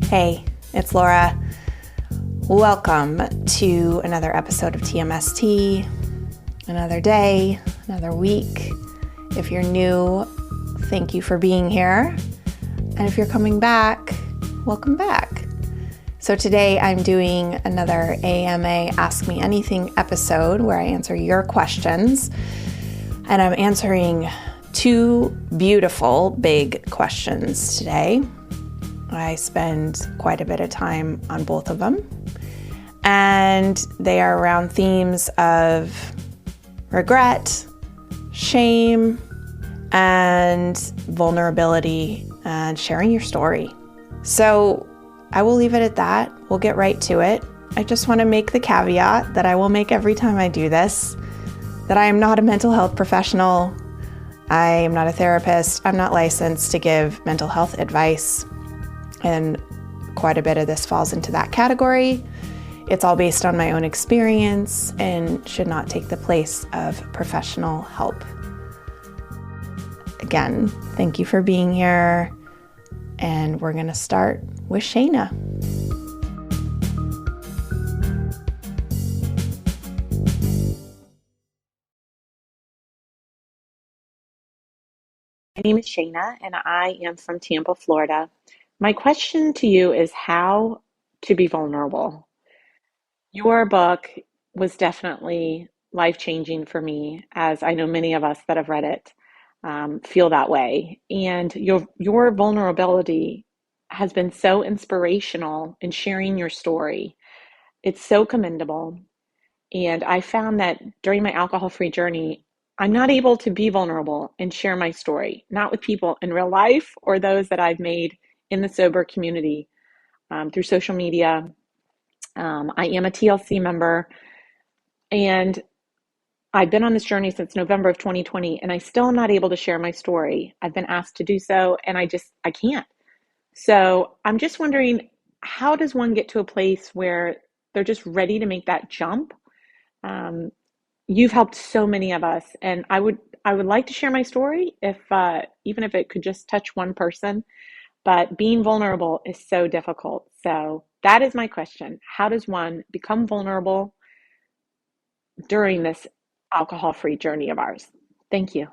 Hey, it's Laura. Welcome to another episode of TMST. Another day, another week. If you're new, thank you for being here. And if you're coming back, welcome back. So today I'm doing another AMA Ask Me Anything episode where I answer your questions. And I'm answering two beautiful big questions today. I spend quite a bit of time on both of them. And they are around themes of regret, shame, and vulnerability, and sharing your story. So I will leave it at that. We'll get right to it. I just want to make the caveat that I will make every time I do this, that I am not a mental health professional. I am not a therapist. I'm not licensed to give mental health advice. And quite a bit of this falls into that category. It's all based on my own experience and should not take the place of professional help. Again, thank you for being here. And we're going to start with Shayna. My name is Shayna, and I am from Tampa, Florida. My question to you is how to be vulnerable. Your book was definitely life-changing for me, as I know many of us that have read it feel that way. And your vulnerability has been so inspirational in sharing your story. It's so commendable. And I found that during my alcohol-free journey, I'm not able to be vulnerable and share my story, not with people in real life or those that I've made in the sober community through social media. I am a TLC member, and I've been on this journey since November of 2020, and I still am not able to share my story. I've been asked to do so, and I can't. So I'm just wondering, how does one get to a place where they're just ready to make that jump? You've helped so many of us, and I would like to share my story if even if it could just touch one person. But being vulnerable is so difficult. So that is my question. How does one become vulnerable during this alcohol-free journey of ours? Thank you.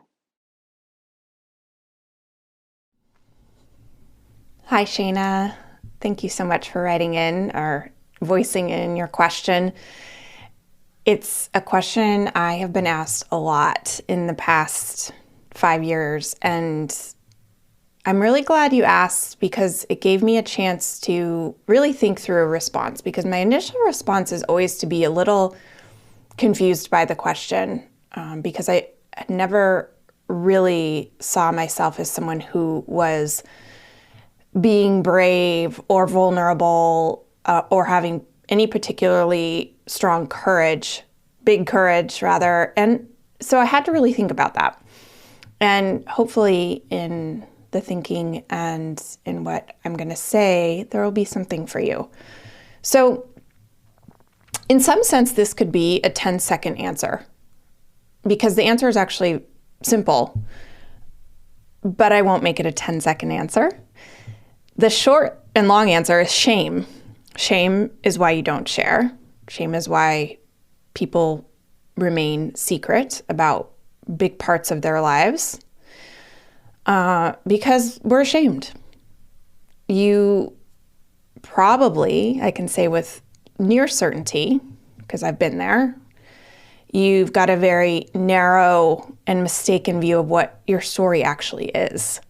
Hi, Shayna. Thank you so much for writing in or voicing in your question. It's a question I have been asked a lot in the past 5 years, and I'm really glad you asked because it gave me a chance to really think through a response, because my initial response is always to be a little confused by the question because I never really saw myself as someone who was being brave or vulnerable or having any particularly strong courage, big courage rather. And so I had to really think about that. And hopefully in the thinking and in what I'm going to say, there will be something for you. So in some sense, this could be a 10-second answer because the answer is actually simple, but I won't make it a 10-second answer. The short and long answer is shame. Shame is why you don't share. Shame is why people remain secret about big parts of their lives. Because we're ashamed. You probably, I can say with near certainty, because I've been there, you've got a very narrow and mistaken view of what your story actually is.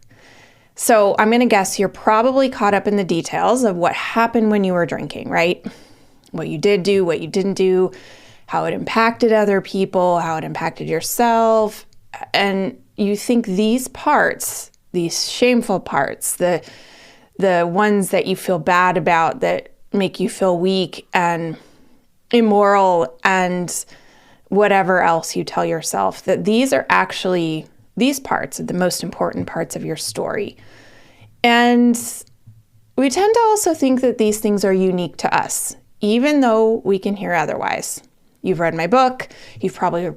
So I'm going to guess you're probably caught up in the details of what happened when you were drinking, right? What you did do, what you didn't do, how it impacted other people, how it impacted yourself. And you think these parts, these shameful parts, the ones that you feel bad about, that make you feel weak and immoral and whatever else you tell yourself, that these are actually, these parts are the most important parts of your story. And we tend to also think that these things are unique to us, even though we can hear otherwise. You've read my book. You've probably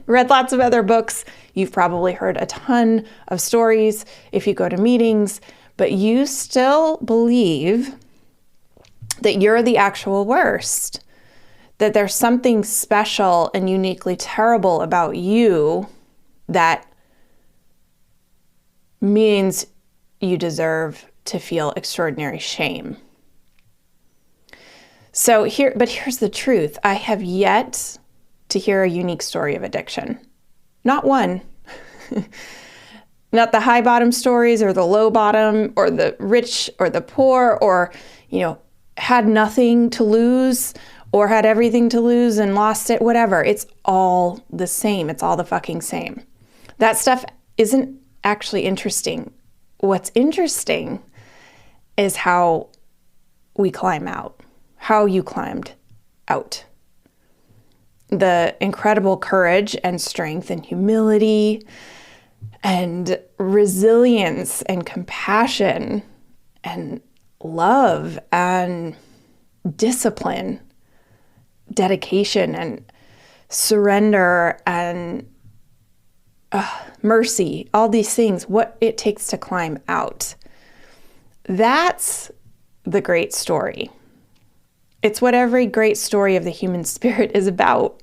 read lots of other books. You've probably heard a ton of stories if you go to meetings, but you still believe that you're the actual worst, that there's something special and uniquely terrible about you that means you deserve to feel extraordinary shame. But here's the truth. I have yet to hear a unique story of addiction. Not one. Not the high bottom stories or the low bottom or the rich or the poor or, had nothing to lose or had everything to lose and lost it, whatever. It's all the same. It's all the fucking same. That stuff isn't actually interesting. What's interesting is how we climb out, how you climbed out. The incredible courage and strength and humility and resilience and compassion and love and discipline, dedication and surrender and mercy, all these things, what it takes to climb out. That's the great story. It's what every great story of the human spirit is about.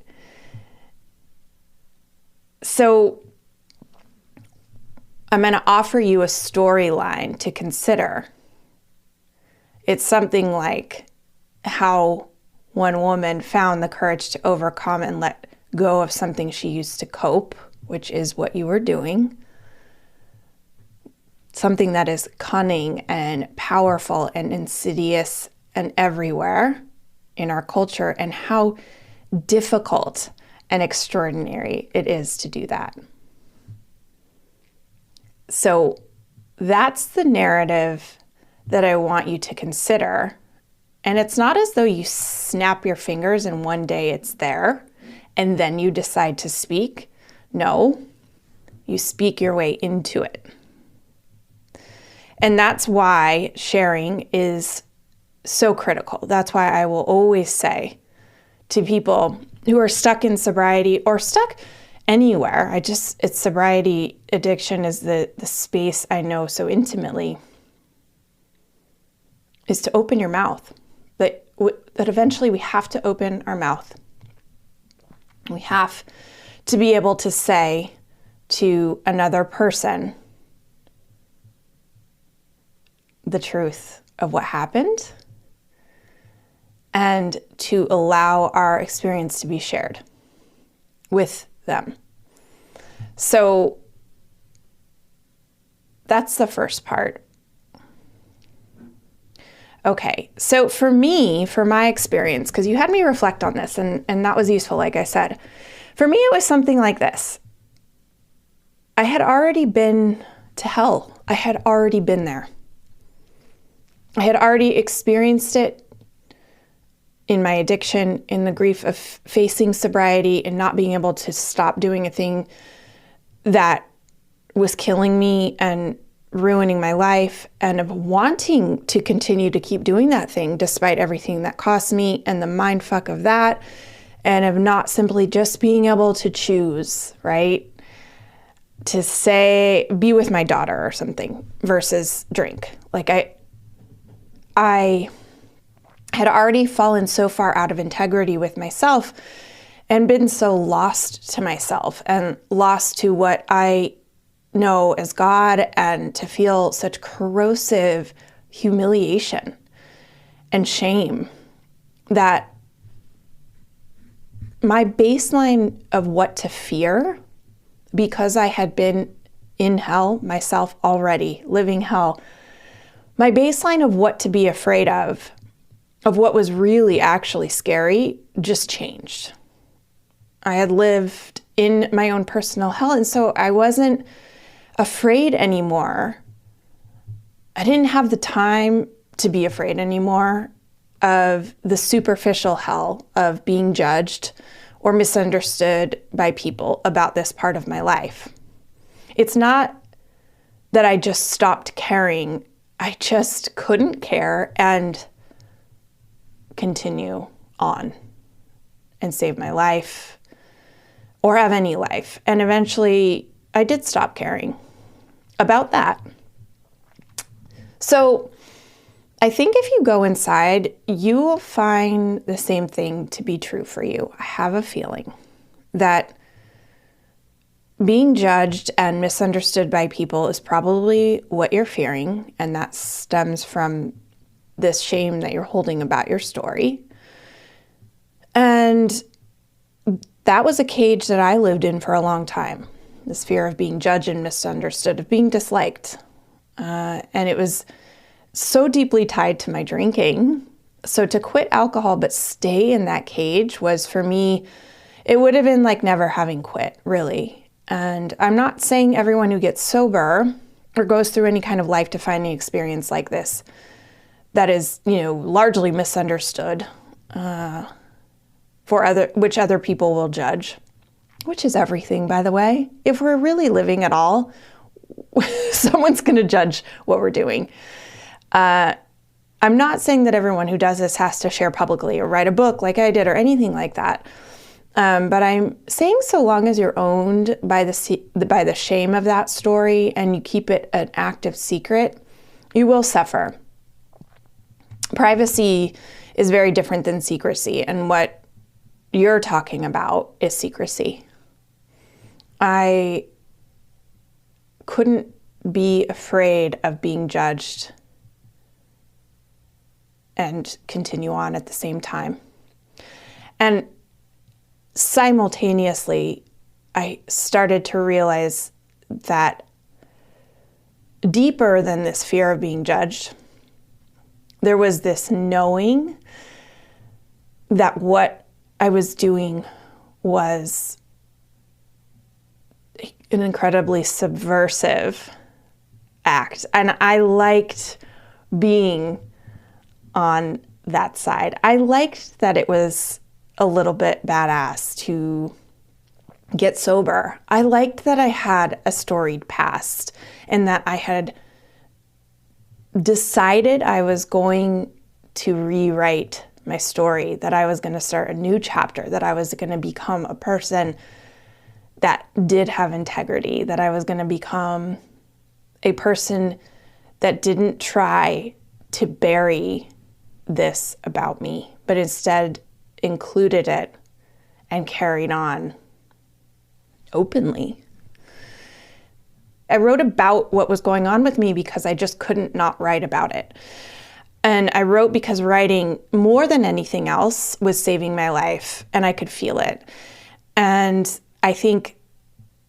So I'm going to offer you a storyline to consider. It's something like how one woman found the courage to overcome and let go of something she used to cope, which is what you were doing. Something that is cunning and powerful and insidious and everywhere in our culture, and how difficult and extraordinary it is to do that. So that's the narrative that I want you to consider. And it's not as though you snap your fingers and one day it's there and then you decide to speak. No, you speak your way into it. And that's why sharing is so critical. That's why I will always say to people who are stuck in sobriety or stuck anywhere, it's sobriety addiction is the space I know so intimately, is to open your mouth. That eventually we have to open our mouth. We have to be able to say to another person the truth of what happened and to allow our experience to be shared with them. So that's the first part. Okay, so for me, for my experience, because you had me reflect on this and that was useful, like I said. For me, it was something like this. I had already been to hell. I had already been there. I had already experienced it in my addiction, in the grief of facing sobriety and not being able to stop doing a thing that was killing me and ruining my life, and of wanting to continue to keep doing that thing despite everything that cost me and the mind fuck of that, and of not simply just being able to choose, right? To say, be with my daughter or something versus drink. Like I had already fallen so far out of integrity with myself and been so lost to myself and lost to what I know as God, and to feel such corrosive humiliation and shame that my baseline of what to fear, because I had been in hell myself already, living hell, my baseline of what to be afraid of what was really actually scary, just changed. I had lived in my own personal hell, and so I wasn't afraid anymore. I didn't have the time to be afraid anymore of the superficial hell of being judged or misunderstood by people about this part of my life. It's not that I just stopped caring. I just couldn't care and continue on and save my life or have any life. And eventually I did stop caring about that. So I think if you go inside, you will find the same thing to be true for you. I have a feeling that being judged and misunderstood by people is probably what you're fearing, and that stems from this shame that you're holding about your story. And that was a cage that I lived in for a long time, this fear of being judged and misunderstood, of being disliked. And it was so deeply tied to my drinking. So to quit alcohol but stay in that cage was, for me, it would have been like never having quit, really. And I'm not saying everyone who gets sober or goes through any kind of life-defining experience like this that is, largely misunderstood, which other people will judge, which is everything, by the way. If we're really living at all, someone's going to judge what we're doing. I'm not saying that everyone who does this has to share publicly or write a book like I did or anything like that. But I'm saying so long as you're owned by the shame of that story and you keep it an active secret, you will suffer. Privacy is very different than secrecy, and what you're talking about is secrecy. I couldn't be afraid of being judged and continue on at the same time. And simultaneously, I started to realize that deeper than this fear of being judged, there was this knowing that what I was doing was an incredibly subversive act. And I liked being on that side. I liked that it was a little bit badass to get sober. I liked that I had a storied past and that I had decided I was going to rewrite my story, that I was going to start a new chapter, that I was going to become a person that did have integrity, that I was going to become a person that didn't try to bury this about me, but instead included it and carried on openly. I wrote about what was going on with me because I just couldn't not write about it. And I wrote because writing, more than anything else, was saving my life, and I could feel it. And I think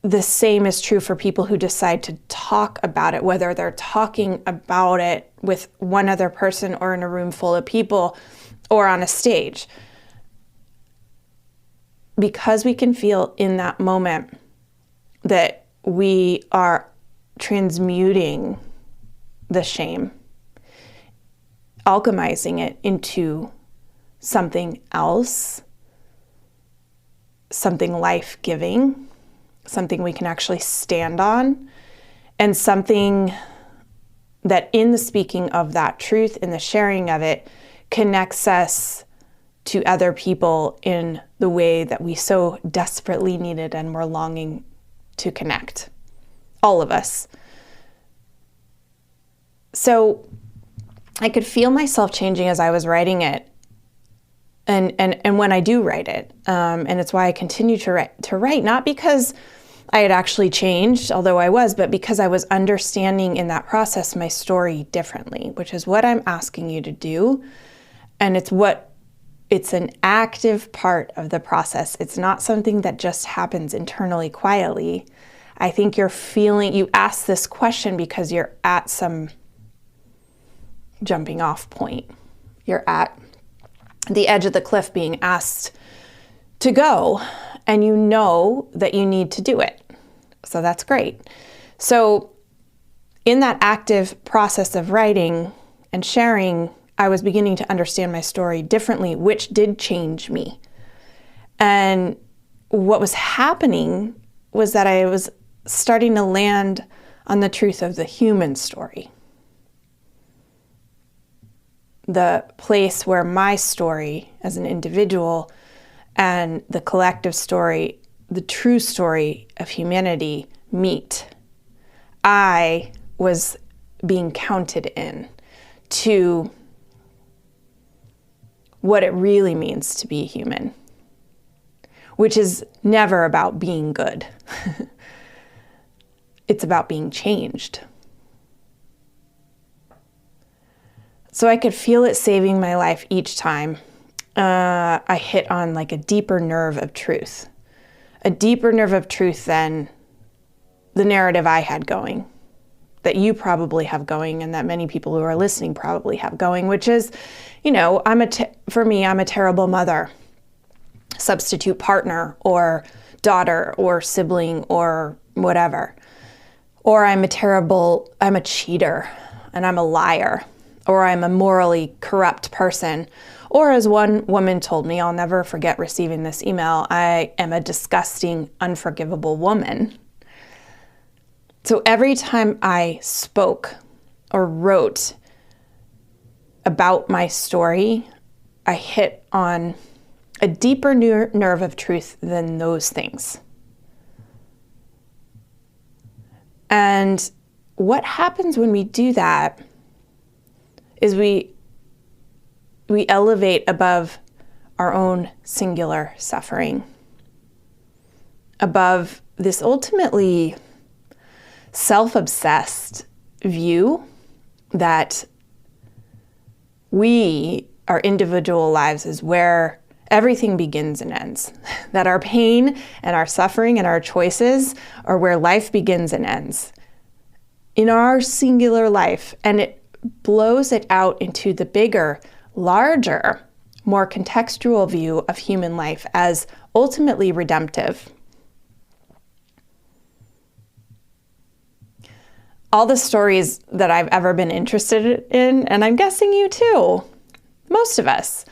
the same is true for people who decide to talk about it, whether they're talking about it with one other person or in a room full of people or on a stage. Because we can feel in that moment that we are transmuting the shame, alchemizing it into something else, something life-giving, something we can actually stand on, and something that, in the speaking of that truth, in the sharing of it, connects us to other people in the way that we so desperately needed and were longing to connect. All of us. So I could feel myself changing as I was writing it, and when I do write it, and it's why I continue to write, not because I had actually changed, although I was, but because I was understanding in that process my story differently, which is what I'm asking you to do, and it's an active part of the process. It's not something that just happens internally, quietly. I think you ask this question because you're at some jumping off point. You're at the edge of the cliff being asked to go, and you know that you need to do it. So that's great. So in that active process of writing and sharing, I was beginning to understand my story differently, which did change me. And what was happening was that I was starting to land on the truth of the human story. The place where my story as an individual and the collective story, the true story of humanity, meet. I was being counted in to what it really means to be human, which is never about being good. It's about being changed. So I could feel it saving my life each time I hit on like a deeper nerve of truth than the narrative I had going, that you probably have going, and that many people who are listening probably have going, which is, for me, I'm a terrible mother, substitute partner, or daughter, or sibling, or whatever. Or I'm a cheater, and I'm a liar, or I'm a morally corrupt person. Or as one woman told me, I'll never forget receiving this email, I am a disgusting, unforgivable woman. So every time I spoke or wrote about my story, I hit on a deeper nerve of truth than those things. And what happens when we do that is we elevate above our own singular suffering, above this ultimately self-obsessed view that our individual lives is where everything begins and ends, that our pain and our suffering and our choices are where life begins and ends in our singular life. And it blows it out into the bigger, larger, more contextual view of human life as ultimately redemptive. All the stories that I've ever been interested in, and I'm guessing you too, most of us,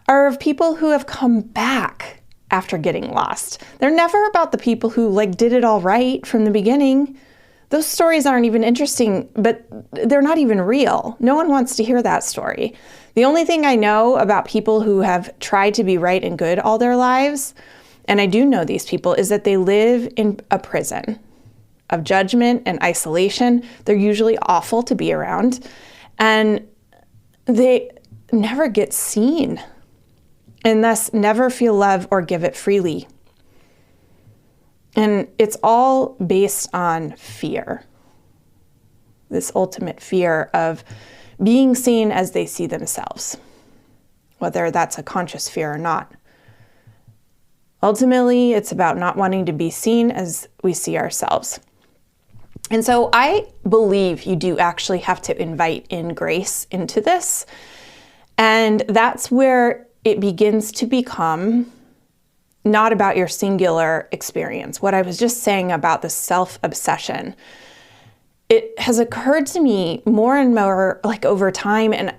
are of people who have come back after getting lost. They're never about the people who did it all right from the beginning. Those stories aren't even interesting, but they're not even real. No one wants to hear that story. The only thing I know about people who have tried to be right and good all their lives, and I do know these people, is that they live in a prison of judgment and isolation. They're usually awful to be around, and they never get seen, and thus never feel love or give it freely. And it's all based on fear, this ultimate fear of being seen as they see themselves, whether that's a conscious fear or not. Ultimately, it's about not wanting to be seen as we see ourselves. And so I believe you do actually have to invite in grace into this. And that's where it begins to become not about your singular experience. What I was just saying about the self-obsession, it has occurred to me more and more over time, and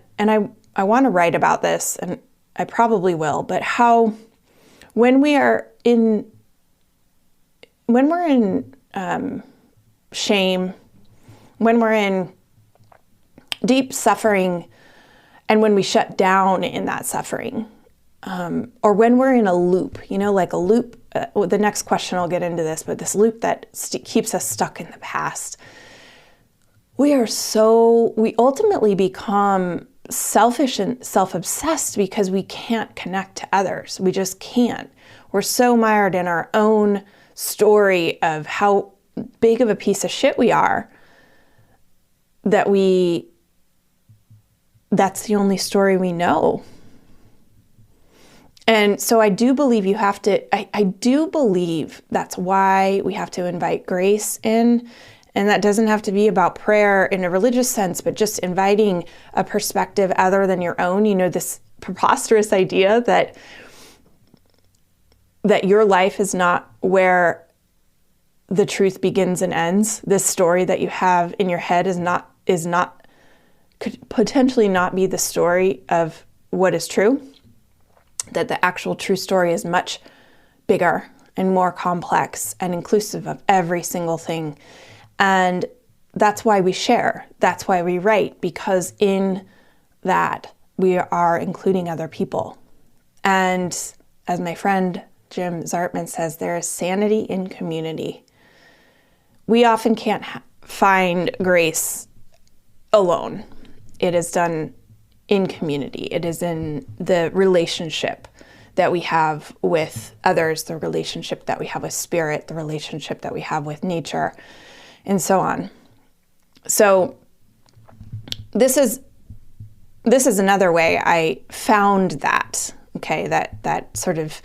I want to write about this, and I probably will, but how when we're in shame, when we're in deep suffering, and when we shut down in that suffering, or when we're in a loop, like a loop, the next question I'll get into this, but this loop that keeps us stuck in the past, we ultimately become selfish and self-obsessed because we can't connect to others. We just can't. We're so mired in our own story of how big of a piece of shit we are that that's the only story we know. And so I do believe I do believe that's why we have to invite grace in. And that doesn't have to be about prayer in a religious sense, but just inviting a perspective other than your own. This preposterous idea that your life is not where the truth begins and ends. This story that you have in your head could potentially not be the story of what is true. That the actual true story is much bigger and more complex and inclusive of every single thing. And that's why we share. That's why we write, because in that we are including other people. And as my friend Jim Zartman says, there is sanity in community. We often can't find grace alone. It is done in community. It is in the relationship that we have with others, the relationship that we have with spirit, the relationship that we have with nature, and so on. So this is another way I found that, okay, that sort of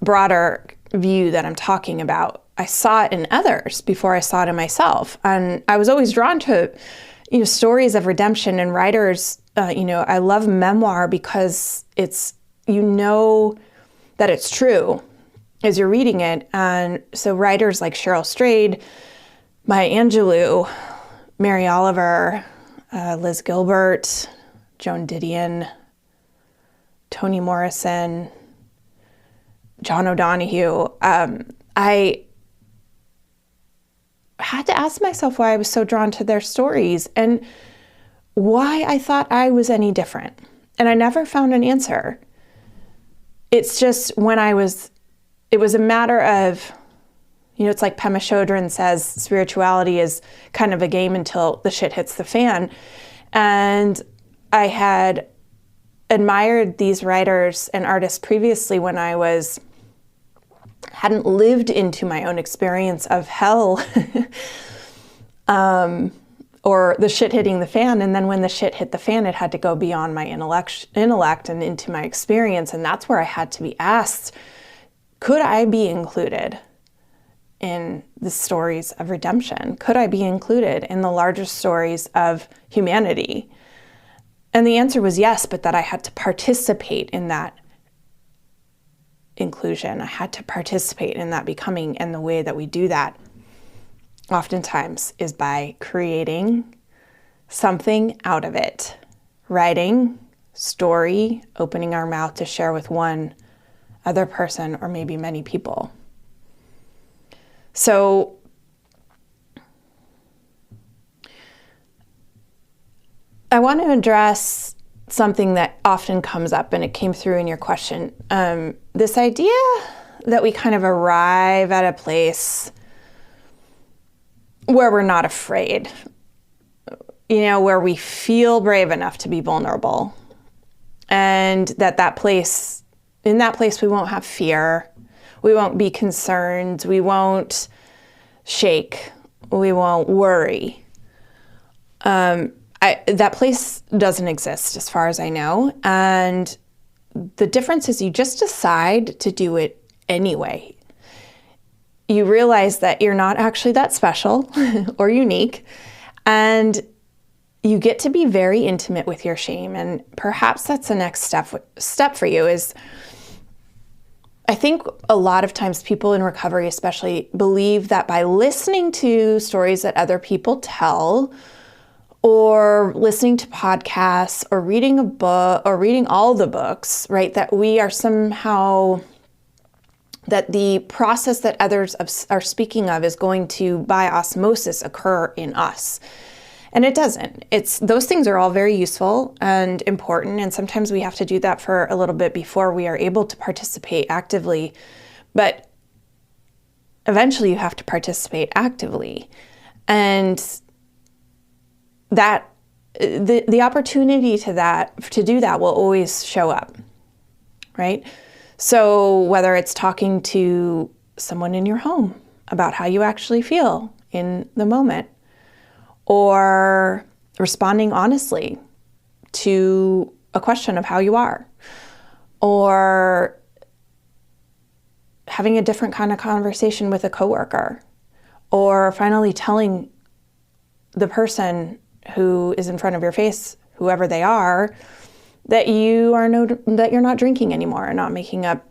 broader view that I'm talking about. I saw it in others before I saw it in myself. And I was always drawn to, stories of redemption and writers. I love memoir because it's, that it's true as you're reading it. And so writers like Cheryl Strayed, Maya Angelou, Mary Oliver, Liz Gilbert, Joan Didion, Toni Morrison, John O'Donohue. I had to ask myself why I was so drawn to their stories and why I thought I was any different. And I never found an answer. It's just it was a matter of, it's like Pema Chodron says, spirituality is kind of a game until the shit hits the fan. And I had admired these writers and artists previously when I hadn't lived into my own experience of hell or the shit hitting the fan. And then when the shit hit the fan, it had to go beyond my intellect and into my experience. And that's where I had to be asked, could I be included in the stories of redemption? Could I be included in the larger stories of humanity? And the answer was yes, but that I had to participate in that inclusion. I had to participate in that becoming, and the way that we do that oftentimes is by creating something out of it. Writing, story, opening our mouth to share with one other person or maybe many people. So I want to address something that often comes up, and it came through in your question. This idea that we kind of arrive at a place where we're not afraid, where we feel brave enough to be vulnerable. And in that place we won't have fear. We won't be concerned. We won't shake. We won't worry. That place doesn't exist as far as I know. And the difference is you just decide to do it anyway. You realize that you're not actually that special or unique. And you get to be very intimate with your shame. And perhaps that's the next step for you is, I think a lot of times people in recovery especially believe that by listening to stories that other people tell, or listening to podcasts, or reading a book, or reading all the books, right, that we are somehow, that the process that others are speaking of is going to, by osmosis, occur in us. And it doesn't. Those things are all very useful and important, and sometimes we have to do that for a little bit before we are able to participate actively. But eventually you have to participate actively. And that the opportunity to do that will always show up, right? So whether it's talking to someone in your home about how you actually feel in the moment, or responding honestly to a question of how you are, or having a different kind of conversation with a coworker, or finally telling the person who is in front of your face, whoever they are, that you're not drinking anymore, and not making up,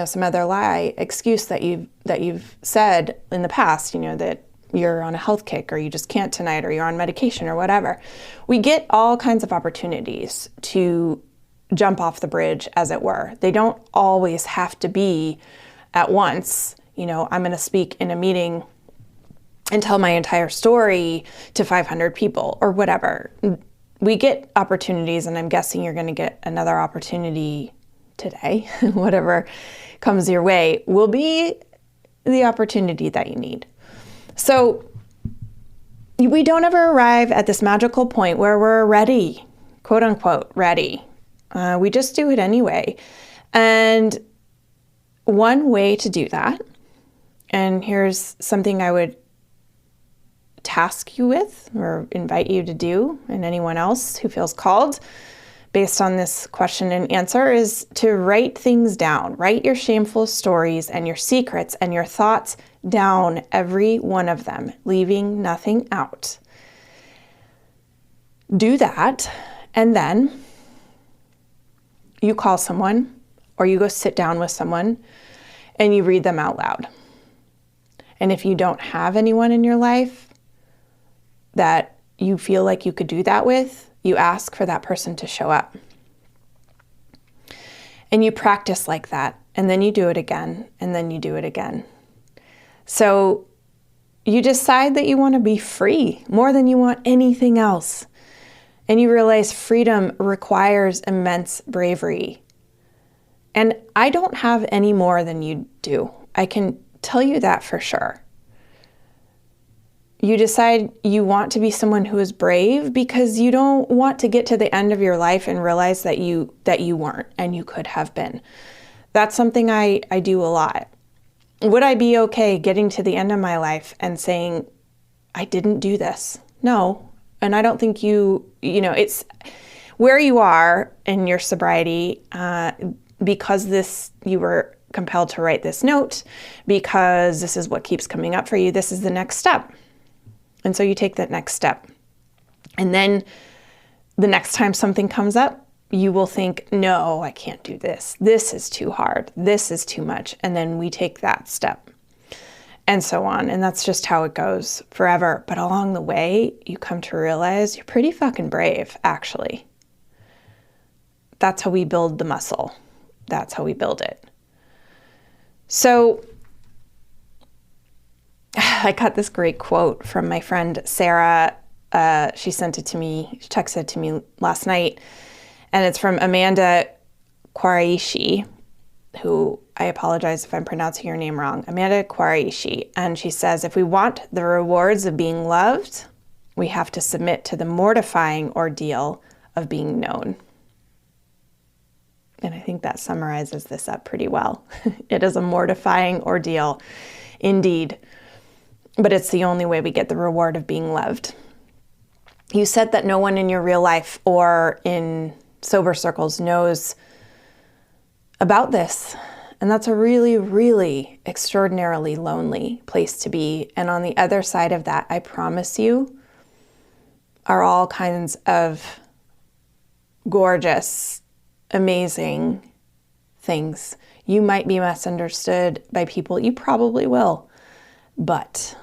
some other lie excuse that you've said in the past, that you're on a health kick, or you just can't tonight, or you're on medication, or whatever. We get all kinds of opportunities to jump off the bridge, as it were. They don't always have to be at once. I'm going to speak in a meeting and tell my entire story to 500 people or whatever. We get opportunities, and I'm guessing you're going to get another opportunity today. Whatever comes your way will be the opportunity that you need. So we don't ever arrive at this magical point where we're ready, quote unquote, ready. We just do it anyway. And one way to do that, and here's something I would task you with or invite you to do, and anyone else who feels called based on this question and answer, is to write things down. Write your shameful stories and your secrets and your thoughts down, every one of them, leaving nothing out. Do that, and then you call someone or you go sit down with someone and you read them out loud. And if you don't have anyone in your life that you feel like you could do that with, you ask for that person to show up. And you practice like that, and then you do it again, and then you do it again. So you decide that you want to be free more than you want anything else. And you realize freedom requires immense bravery. And I don't have any more than you do. I can tell you that for sure. You decide you want to be someone who is brave because you don't want to get to the end of your life and realize that you weren't and you could have been. That's something I do a lot. Would I be okay getting to the end of my life and saying, I didn't do this? No. And I don't think it's where you are in your sobriety, because you were compelled to write this note, because this is what keeps coming up for you. This is the next step. And so you take that next step. And then the next time something comes up, you will think, no, I can't do this. This is too hard. This is too much. And then we take that step and so on. And that's just how it goes forever. But along the way, you come to realize you're pretty fucking brave, actually. That's how we build the muscle. That's how we build it. So I got this great quote from my friend Sarah. She sent it to me. She texted it to me last night. And it's from Amanda Quarishi, who, I apologize if I'm pronouncing your name wrong. Amanda Quarishi. And she says, if we want the rewards of being loved, we have to submit to the mortifying ordeal of being known. And I think that summarizes this up pretty well. It is a mortifying ordeal, indeed. But it's the only way we get the reward of being loved. You said that no one in your real life or in sober circles knows about this. And that's a really, really extraordinarily lonely place to be. And on the other side of that, I promise you, are all kinds of gorgeous, amazing things. You might be misunderstood by people. You probably will. But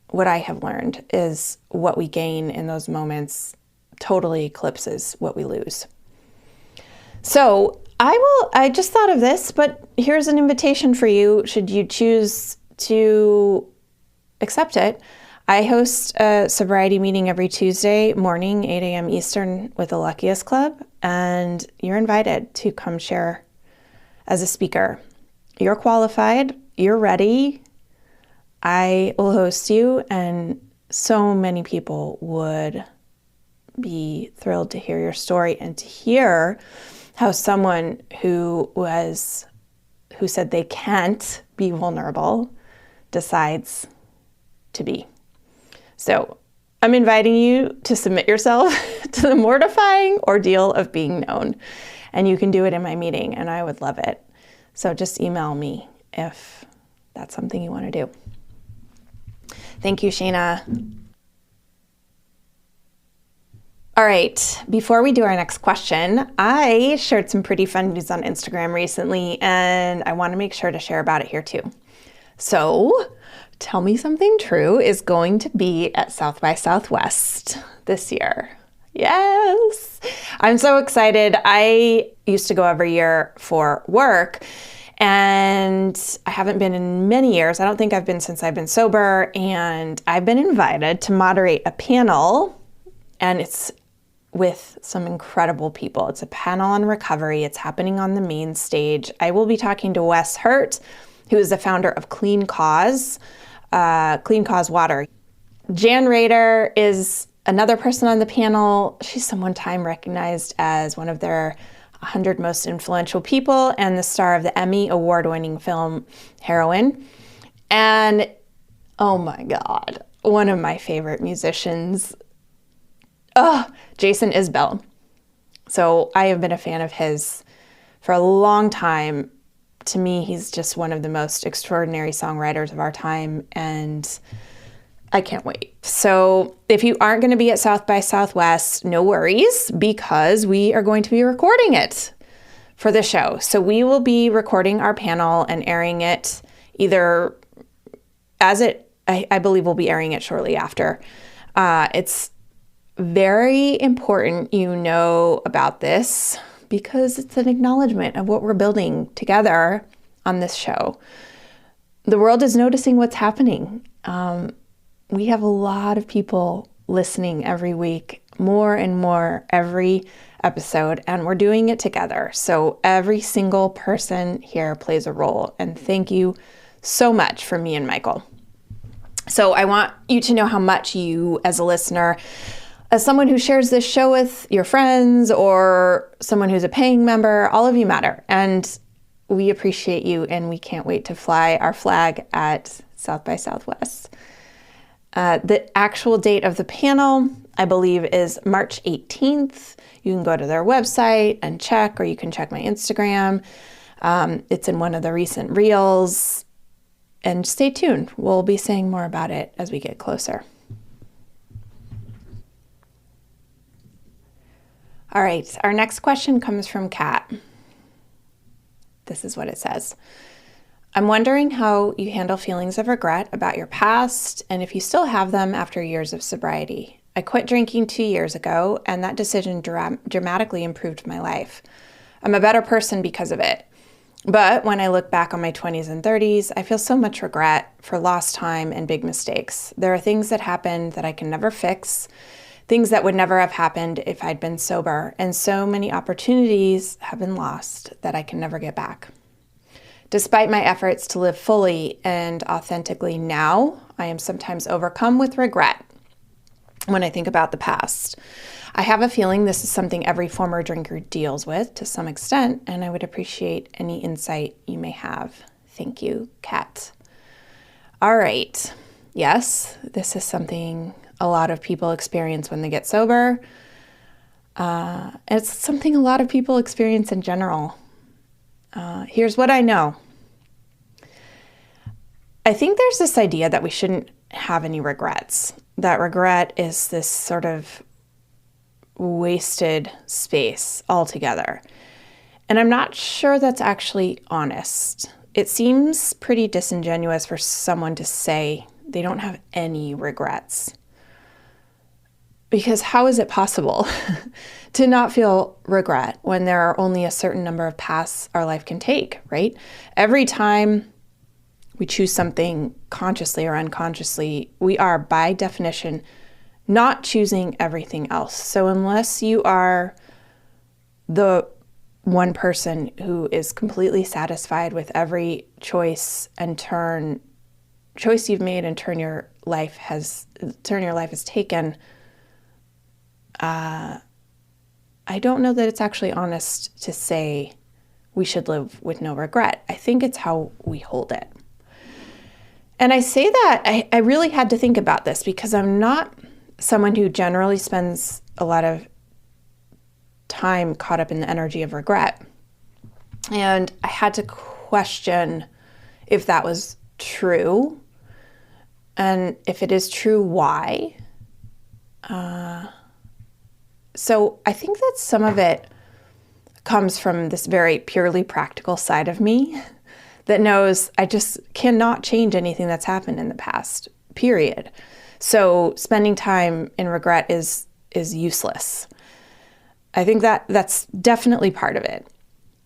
what I have learned is what we gain in those moments totally eclipses what we lose. So I just thought of this, but here's an invitation for you, should you choose to accept it. I host a sobriety meeting every Tuesday morning, 8 a.m. Eastern with the Luckiest Club, and you're invited to come share as a speaker. You're qualified, you're ready. I will host you, and so many people would be thrilled to hear your story and to hear how someone who said they can't be vulnerable decides to be. So I'm inviting you to submit yourself to the mortifying ordeal of being known. And you can do it in my meeting, and I would love it. So just email me if that's something you want to do. Thank you, Shayna. All right, before we do our next question, I shared some pretty fun news on Instagram recently, and I want to make sure to share about it here too. So, Tell Me Something True is going to be at South by Southwest this year. Yes, I'm so excited. I used to go every year for work, and I haven't been in many years. I don't think I've been since I've been sober, and I've been invited to moderate a panel, and it's with some incredible people. It's a panel on recovery. It's happening on the main stage. I will be talking to Wes Hurt, who is the founder of Clean Cause Water. Jan Rader is another person on the panel. She's someone Time recognized as one of their 100 most influential people and the star of the Emmy award-winning film Heroine. And oh my God, one of my favorite musicians, Jason Isbell. So I have been a fan of his for a long time. To me, he's just one of the most extraordinary songwriters of our time, and I can't wait. So if you aren't going to be at South by Southwest, no worries, because we are going to be recording it for the show. So we will be recording our panel and airing it either I believe we'll be airing it shortly after. It's very important you know about this because it's an acknowledgement of what we're building together on this show. The world is noticing what's happening. We have a lot of people listening every week, more and more every episode, and we're doing it together. So every single person here plays a role, and thank you so much from me and Michael. So I want you to know how much you, as a listener, as someone who shares this show with your friends or someone who's a paying member, all of you matter. And we appreciate you, and we can't wait to fly our flag at South by Southwest. The actual date of the panel, I believe, is March 18th. You can go to their website and check, or you can check my Instagram. It's in one of the recent reels. And stay tuned. We'll be saying more about it as we get closer. All right, our next question comes from Kat. This is what it says. I'm wondering how you handle feelings of regret about your past and if you still have them after years of sobriety. I quit drinking 2 years ago, and that decision dramatically improved my life. I'm a better person because of it. But when I look back on my 20s and 30s, I feel so much regret for lost time and big mistakes. There are things that happened that I can never fix, things that would never have happened if I'd been sober, and so many opportunities have been lost that I can never get back. Despite my efforts to live fully and authentically now, I am sometimes overcome with regret when I think about the past. I have a feeling this is something every former drinker deals with to some extent, and I would appreciate any insight you may have. Thank you, Kat. All right. Yes, this is something a lot of people experience when they get sober. It's something a lot of people experience in general. Here's what I know. I think there's this idea that we shouldn't have any regrets, that regret is this sort of wasted space altogether. And I'm not sure that's actually honest. It seems pretty disingenuous for someone to say they don't have any regrets. Because how is it possible to not feel regret when there are only a certain number of paths our life can take, right? Every time we choose something consciously or unconsciously, we are, by definition, not choosing everything else. So unless you are the one person who is completely satisfied with every choice you've made and turn your life has taken, I don't know that it's actually honest to say we should live with no regret. I think it's how we hold it. And I say that, I really had to think about this because I'm not someone who generally spends a lot of time caught up in the energy of regret. And I had to question if that was true. And if it is true, why? So I think that some of it comes from this very purely practical side of me that knows I just cannot change anything that's happened in the past, period. So spending time in regret is useless. I think that's definitely part of it.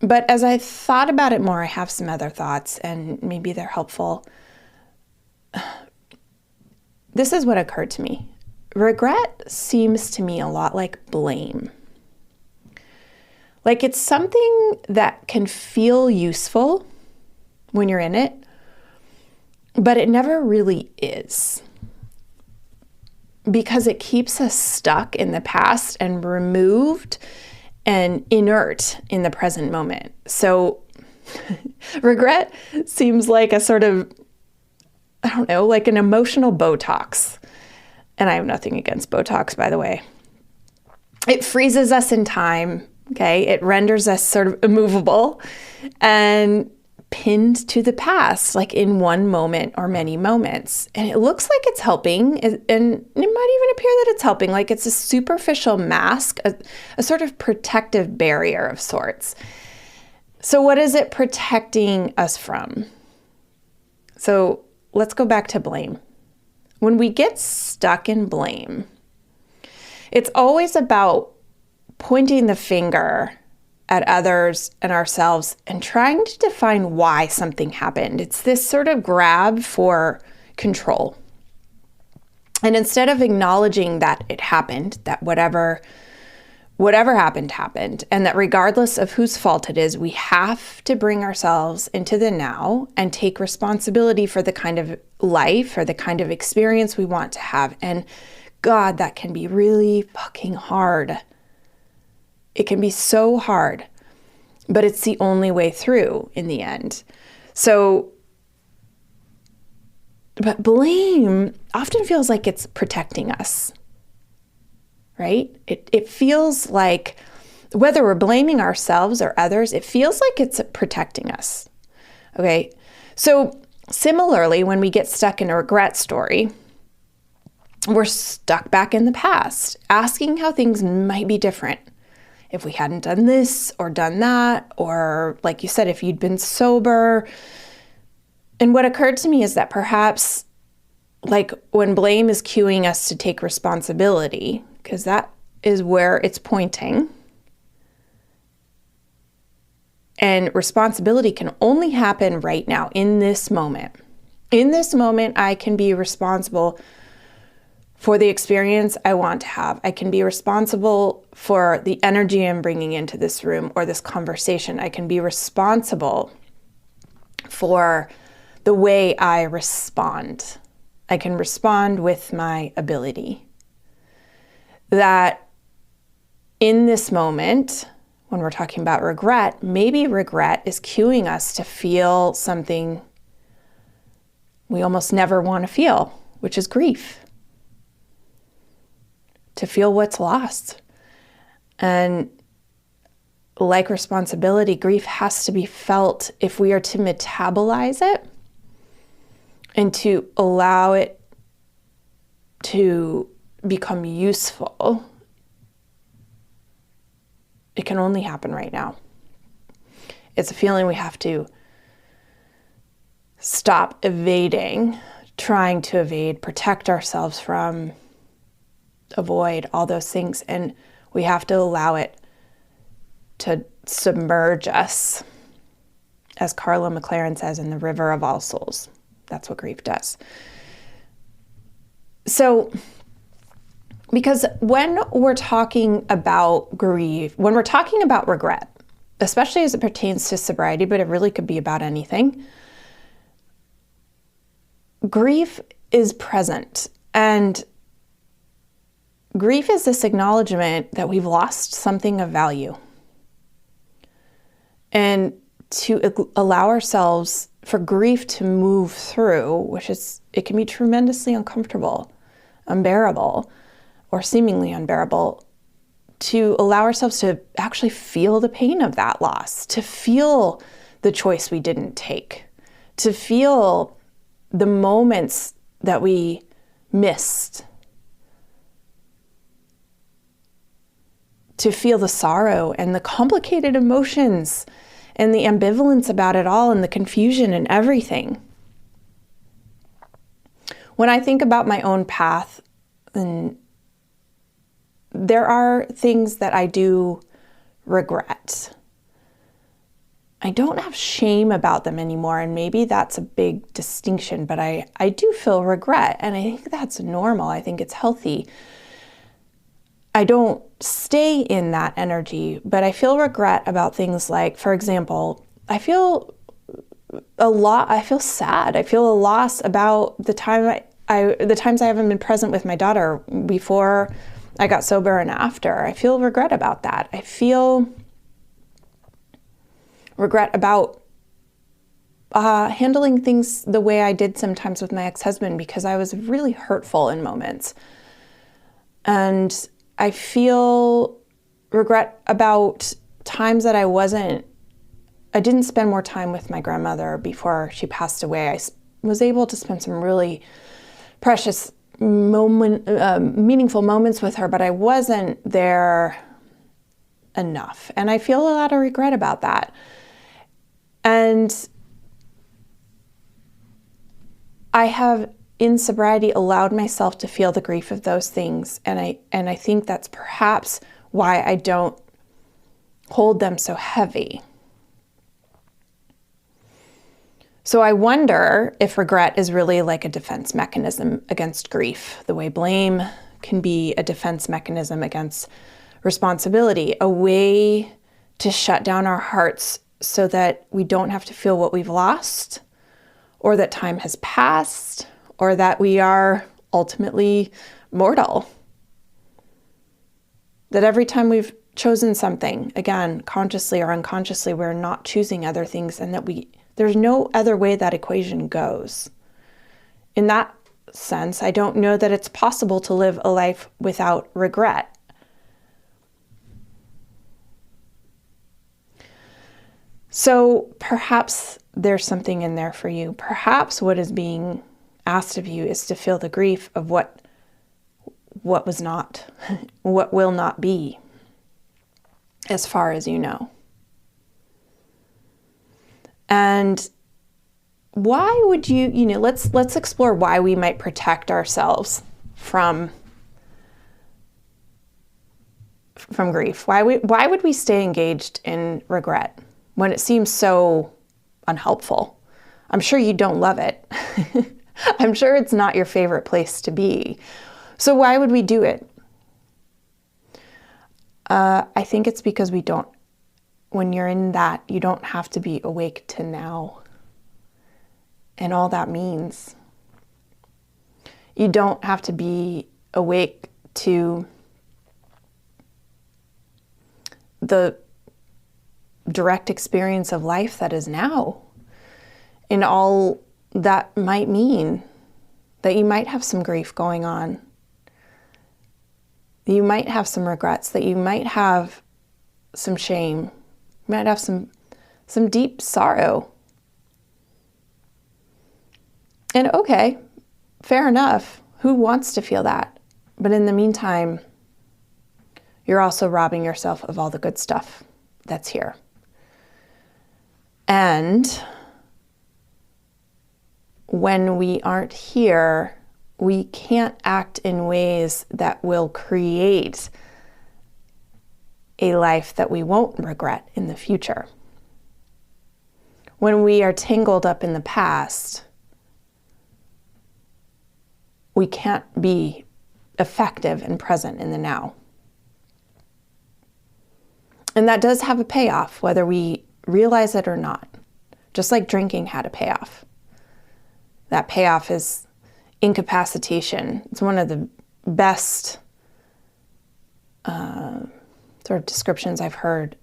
But as I thought about it more, I have some other thoughts, and maybe they're helpful. This is what occurred to me. Regret seems to me a lot like blame. Like it's something that can feel useful when you're in it, but it never really is. because it keeps us stuck in the past and removed and inert in the present moment. So regret seems like a sort of, I don't know, like an emotional Botox. And I have nothing against Botox, by the way. It freezes us in time, okay? It renders us sort of immovable and pinned to the past, like in one moment or many moments. And it looks like it's helping, and it might even appear that it's helping, like it's a superficial mask, a sort of protective barrier of sorts. So what is it protecting us from? So let's go back to blame. When we get stuck in blame, it's always about pointing the finger at others and ourselves and trying to define why something happened. It's this sort of grab for control. And instead of acknowledging that it happened, that whatever happened, and that regardless of whose fault it is, we have to bring ourselves into the now and take responsibility for the kind of life or the kind of experience we want to have. And God, that can be really fucking hard. It can be so hard, but it's the only way through in the end. So, but blame often feels like it's protecting us, right? It feels like, whether we're blaming ourselves or others, it feels like it's protecting us, okay? So similarly, when we get stuck in a regret story, we're stuck back in the past, asking how things might be different. If we hadn't done this or done that, or like you said, if you'd been sober. And what occurred to me is that perhaps, like when blame is cueing us to take responsibility, because that is where it's pointing. And responsibility can only happen right now, in this moment. In this moment, I can be responsible for the experience I want to have. I can be responsible for the energy I'm bringing into this room or this conversation. I can be responsible for the way I respond. I can respond with my ability. That in this moment, when we're talking about regret, maybe regret is cueing us to feel something we almost never want to feel, which is grief. To feel what's lost. And like responsibility, grief has to be felt if we are to metabolize it and to allow it to become useful. It can only happen right now. It's a feeling we have to stop evading, trying to evade, protect ourselves from, avoid, all those things. And we have to allow it to submerge us. As Carla McLaren says in The River of All Souls. That's what grief does. So, because when we're talking about grief, when we're talking about regret, especially as it pertains to sobriety, but it really could be about anything, grief is present. And grief is this acknowledgement that we've lost something of value. And to allow ourselves for grief to move through, which is, it can be tremendously uncomfortable, unbearable, or seemingly unbearable, to allow ourselves to actually feel the pain of that loss, to feel the choice we didn't take, to feel the moments that we missed, to feel the sorrow and the complicated emotions and the ambivalence about it all and the confusion and everything. When I think about my own path, and there are things that I do regret. I don't have shame about them anymore, and maybe that's a big distinction, but I do feel regret, and I think that's normal. I think it's healthy. I don't stay in that energy, but I feel regret about things like, for example, I feel sad. I feel a loss about the time the times I haven't been present with my daughter before I got sober and after, I feel regret about that. I feel regret about handling things the way I did sometimes with my ex-husband, because I was really hurtful in moments. And I feel regret about times that I didn't spend more time with my grandmother before she passed away. I was able to spend some really precious meaningful moments with her, but I wasn't there enough. And I feel a lot of regret about that. And I have, in sobriety, allowed myself to feel the grief of those things. And I think that's perhaps why I don't hold them so heavy. So I wonder if regret is really like a defense mechanism against grief, the way blame can be a defense mechanism against responsibility, a way to shut down our hearts so that we don't have to feel what we've lost, or that time has passed, or that we are ultimately mortal. That every time we've chosen something, again, consciously or unconsciously, we're not choosing other things, and that there's no other way that equation goes. In that sense, I don't know that it's possible to live a life without regret. So perhaps there's something in there for you. Perhaps what is being asked of you is to feel the grief of what was not, what will not be, as far as you know. And why would let's explore why we might protect ourselves from grief. Why would we stay engaged in regret when it seems so unhelpful? I'm sure you don't love it. I'm sure it's not your favorite place to be. So why would we do it? I think it's because when you're in that, you don't have to be awake to now and all that means. You don't have to be awake to the direct experience of life that is now, and all that might mean. That you might have some grief going on. You might have some regrets, that you might have some shame, you might have some deep sorrow. And okay, fair enough. Who wants to feel that? But in the meantime, you're also robbing yourself of all the good stuff that's here. And when we aren't here, we can't act in ways that will create a life that we won't regret in the future. When we are tangled up in the past, we can't be effective and present in the now. And that does have a payoff, whether we realize it or not. Just like drinking had a payoff. That payoff is incapacitation. It's one of the best sort of descriptions I've heard,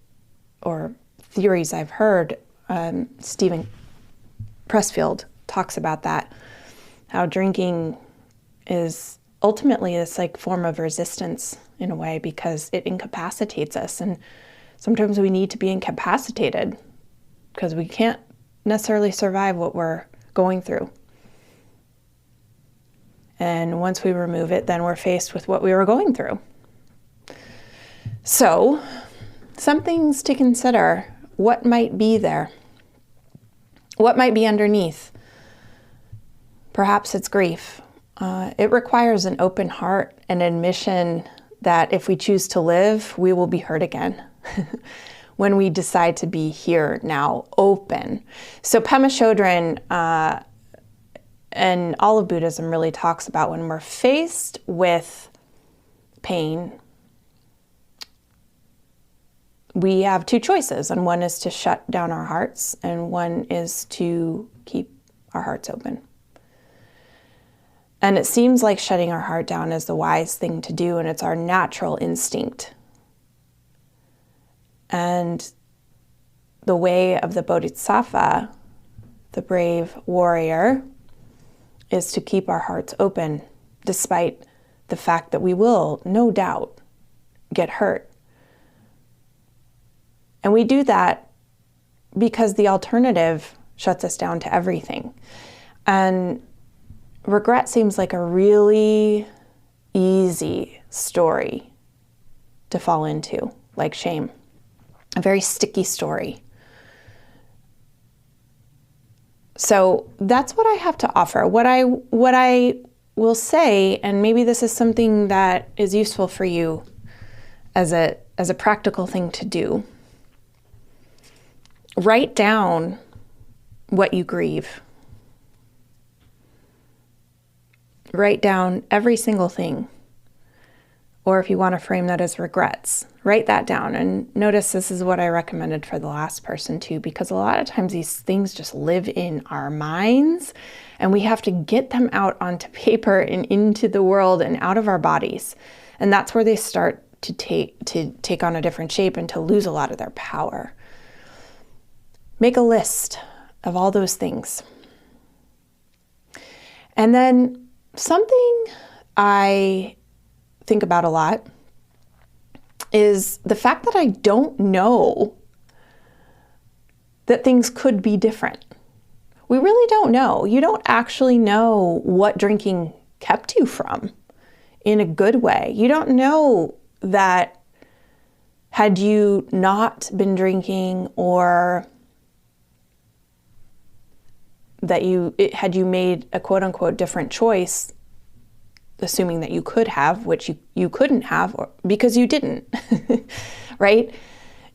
or theories I've heard. Stephen Pressfield talks about that, how drinking is ultimately this like form of resistance in a way, because it incapacitates us. And sometimes we need to be incapacitated because we can't necessarily survive what we're going through. And once we remove it, then we're faced with what we were going through. So, some things to consider. What might be there? What might be underneath? Perhaps it's grief. It requires an open heart, an admission that if we choose to live, we will be hurt again. When we decide to be here now, open. So Pema Chodron and all of Buddhism really talks about when we're faced with pain, we have two choices, and one is to shut down our hearts, and one is to keep our hearts open. And it seems like shutting our heart down is the wise thing to do, and it's our natural instinct. And the way of the Bodhisattva, the brave warrior, is to keep our hearts open, despite the fact that we will, no doubt, get hurt. And we do that because the alternative shuts us down to everything. And regret seems like a really easy story to fall into, like shame. A very sticky story. So that's what I have to offer. What I will say, and maybe this is something that is useful for you as a practical thing to do. Write down what you grieve. Write down every single thing. Or if you want to frame that as regrets, write that down. And notice this is what I recommended for the last person too, because a lot of times these things just live in our minds and we have to get them out onto paper and into the world and out of our bodies. And that's where they start to take on a different shape and to lose a lot of their power. Make a list of all those things. And then something I think about a lot is the fact that I don't know that things could be different. We really don't know. You don't actually know what drinking kept you from in a good way. You don't know that had you not been drinking, or that had you made a quote unquote different choice, assuming that you could have, which you couldn't have because you didn't, right?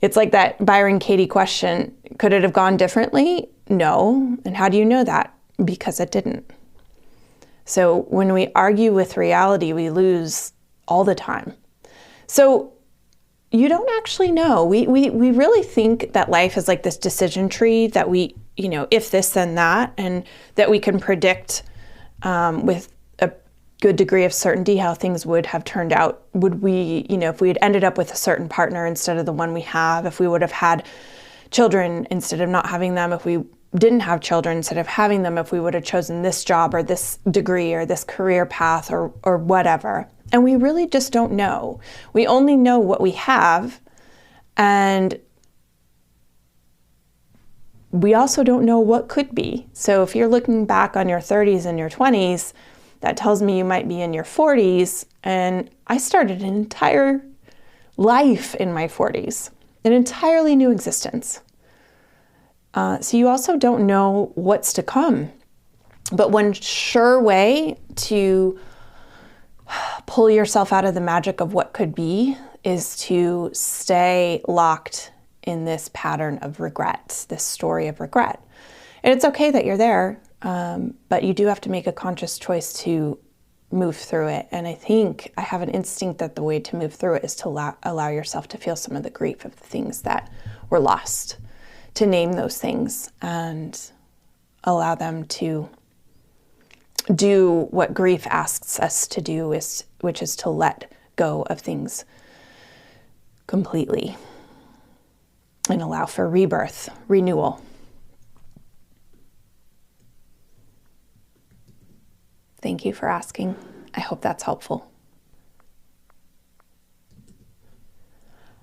It's like that Byron Katie question, could it have gone differently? No. And how do you know that? Because it didn't. So when we argue with reality, we lose all the time. So you don't actually know. We really think that life is like this decision tree that we, if this, then that, and that we can predict with a good degree of certainty how things would have turned out. Would we, if we had ended up with a certain partner instead of the one we have, if we would have had children instead of not having them, if we didn't have children instead of having them, if we would have chosen this job or this degree or this career path or whatever. And we really just don't know. We only know what we have, and we also don't know what could be. So if you're looking back on your 30s and your 20s, that tells me you might be in your 40s. And I started an entire life in my 40s, an entirely new existence. So you also don't know what's to come. But one sure way to pull yourself out of the magic of what could be is to stay locked in this pattern of regret, this story of regret. And it's okay that you're there, but you do have to make a conscious choice to move through it. And I think I have an instinct that the way to move through it is to allow yourself to feel some of the grief of the things that were lost, to name those things and allow them to do what grief asks us to do, which is to let go of things completely and allow for rebirth, renewal. Thank you for asking. I hope that's helpful.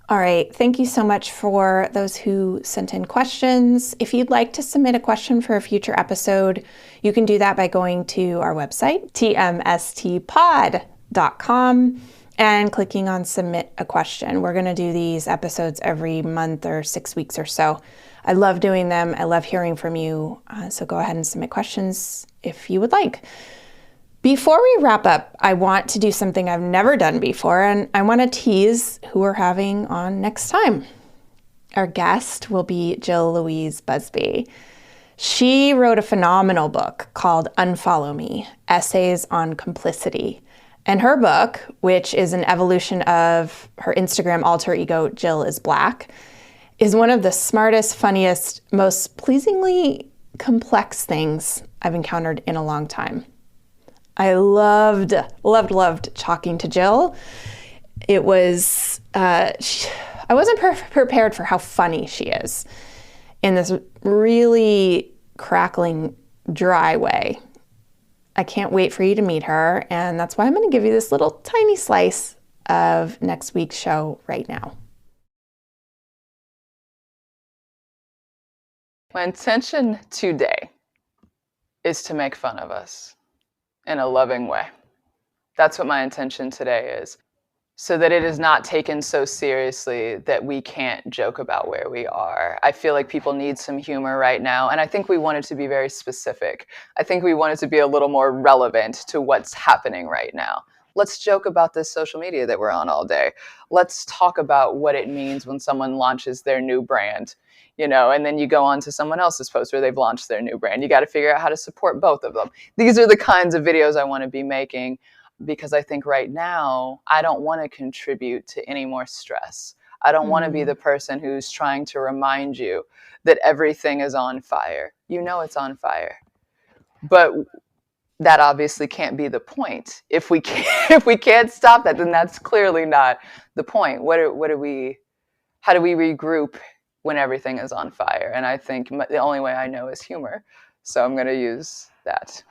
All right, thank you so much for those who sent in questions. If you'd like to submit a question for a future episode, you can do that by going to our website, tmstpod.com, and clicking on Submit a Question. We're going to do these episodes every month or 6 weeks or so. I love doing them. I love hearing from you. So go ahead and submit questions if you would like. Before we wrap up, I want to do something I've never done before, and I want to tease who we're having on next time. Our guest will be Jill Louise Busby. She wrote a phenomenal book called Unfollow Me, Essays on Complicity. And her book, which is an evolution of her Instagram alter ego, Jill is Black, is one of the smartest, funniest, most pleasingly complex things I've encountered in a long time. I loved talking to Jill. It was, I wasn't prepared for how funny she is in this really crackling, dry way. I can't wait for you to meet her, and that's why I'm going to give you this little tiny slice of next week's show right now. My intention today is to make fun of us in a loving way. That's what my intention today is, so that it is not taken so seriously that we can't joke about where we are. I feel like people need some humor right now, and I think we want it to be very specific. I think we want it to be a little more relevant to what's happening right now. Let's joke about this social media that we're on all day. Let's talk about what it means when someone launches their new brand, and then you go on to someone else's post where they've launched their new brand. You got to figure out how to support both of them. These are the kinds of videos I want to be making, because I think right now I don't want to contribute to any more stress. I don't want to be the person who's trying to remind you that everything is on fire. It's on fire. But that obviously can't be the point. If we can't stop that, then that's clearly not the point. How do we regroup when everything is on fire? And I think the only way I know is humor. So I'm going to use that.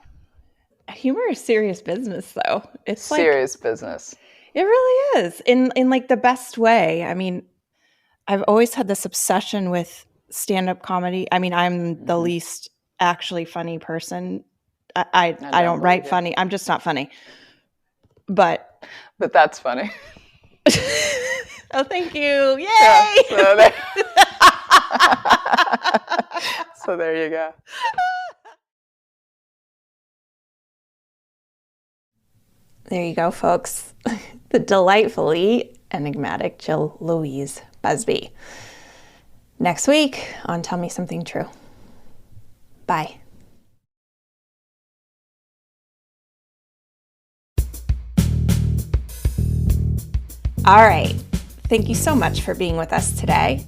Humor is serious business, though. It's serious business. It really is, in like the best way. I mean, I've always had this obsession with stand-up comedy. I mean, I'm the least actually funny person. I don't write funny. I'm just not funny. But that's funny. Oh, thank you. Yay! Yeah, so there you go. There you go, folks. The delightfully enigmatic Jill Louise Busby. Next week on Tell Me Something True. Bye. All right. Thank you so much for being with us today.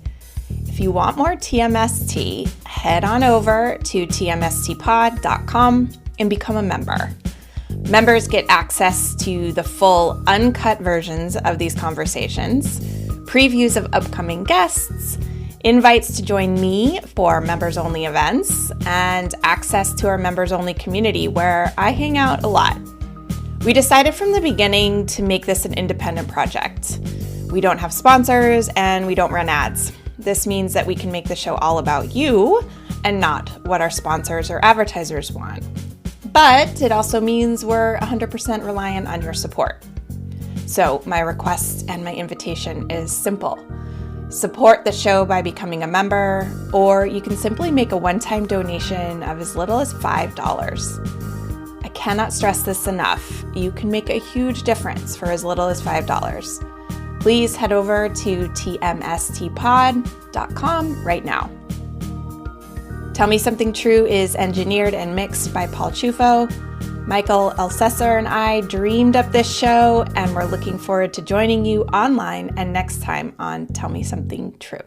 If you want more TMST, head on over to tmstpod.com and become a member. Members get access to the full uncut versions of these conversations, previews of upcoming guests, invites to join me for members-only events, and access to our members-only community where I hang out a lot. We decided from the beginning to make this an independent project. We don't have sponsors and we don't run ads. This means that we can make the show all about you and not what our sponsors or advertisers want. But it also means we're 100% reliant on your support. So my request and my invitation is simple. Support the show by becoming a member, or you can simply make a one-time donation of as little as $5. I cannot stress this enough. You can make a huge difference for as little as $5. Please head over to tmstpod.com right now. Tell Me Something True is engineered and mixed by Paul Chufo. Michael Elsesser and I dreamed up this show, and we're looking forward to joining you online and next time on Tell Me Something True.